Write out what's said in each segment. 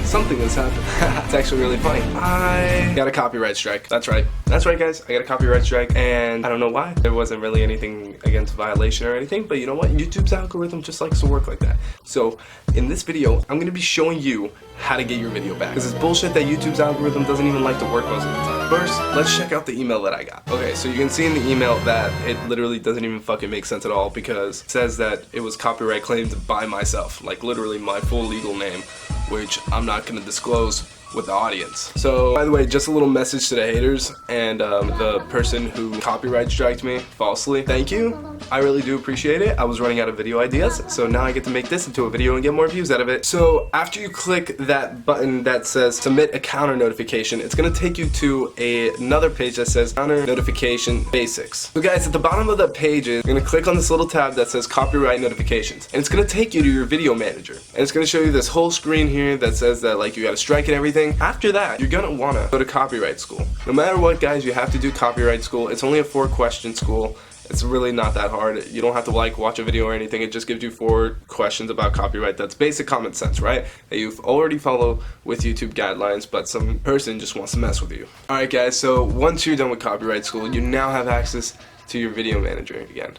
something has happened. It's actually really funny. I got a copyright strike. That's right. That's right, guys. I got a copyright strike, and I don't know why. There wasn't really anything against violation or anything, but you know what? YouTube's algorithm just likes to work like that. So in this video, I'm gonna be showing you how to get your video back. Because it's bullshit that YouTube's algorithm doesn't even like to work most of the time. First, let's check out the email that I got. Okay, so you can see in the email that it literally doesn't even fucking make sense at all, because it says that it was copyright claimed by myself, like literally my full legal name, which I'm not gonna disclose with the audience. So, by the way, just a little message to the haters and the person who copyright striked me falsely. Thank you. I really do appreciate it. I was running out of video ideas, so now I get to make this into a video and get more views out of it. So, after you click that button that says submit a counter notification, it's gonna take you to another page that says counter notification basics. So guys, at the bottom of the page, you're gonna click on this little tab that says copyright notifications, and it's gonna take you to your video manager, and it's gonna show you this whole screen here that says that like you got a strike and everything. After that, you're gonna wanna go to copyright school. No matter what, guys, you have to do copyright school. It's only a 4-question school. It's really not that hard. You don't have to like watch a video or anything. It just gives you 4 questions about copyright. That's basic common sense, right? That you've already followed with YouTube guidelines, but some person just wants to mess with you. Alright guys, so once you're done with copyright school, you now have access to your video manager again.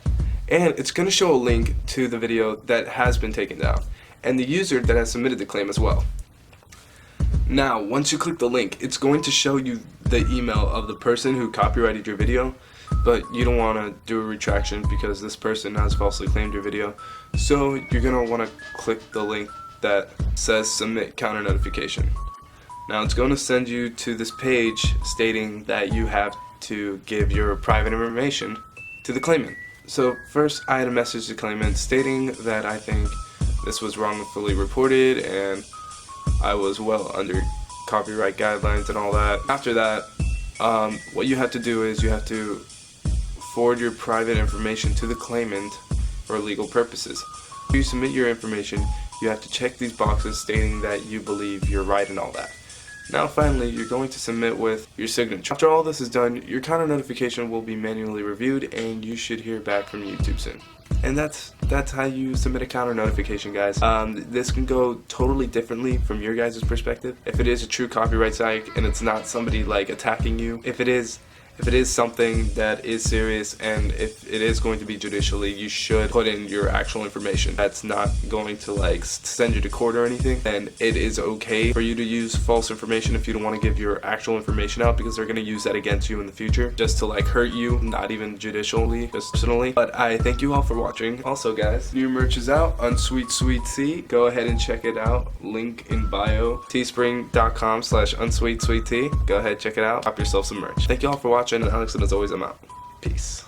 And it's gonna show a link to the video that has been taken down, and the user that has submitted the claim as well. Now, once you click the link, it's going to show you the email of the person who copyrighted your video, but you don't want to do a retraction because this person has falsely claimed your video. So you're going to want to click the link that says submit counter notification. Now it's going to send you to this page stating that you have to give your private information to the claimant. So first I had a message to the claimant stating that I think this was wrongfully reported and I was well under copyright guidelines and all that. After that, what you have to do is you have to forward your private information to the claimant for legal purposes. If you submit your information, you have to check these boxes stating that you believe you're right and all that. Now finally, you're going to submit with your signature. After all this is done, your counter notification will be manually reviewed and you should hear back from YouTube soon. And that's how you submit a counter notification, guys. This can go totally differently from your guys' perspective. If it is a true copyright strike and it's not somebody like attacking you, if it is something that is serious and if it is going to be judicially, you should put in your actual information. That's not going to like send you to court or anything, and it is okay for you to use false information if you don't want to give your actual information out, because they're going to use that against you in the future just to like hurt you, not even judicially, just personally. But I thank you all for watching. Also guys, new merch is out on Sweet Sweet Tea. Go ahead and check it out. Link in bio. teespring.com/unsweetsweettea. Go ahead, check it out. Cop yourself some merch. Thank you all for watching. And Alex, and as always, I'm out. Peace.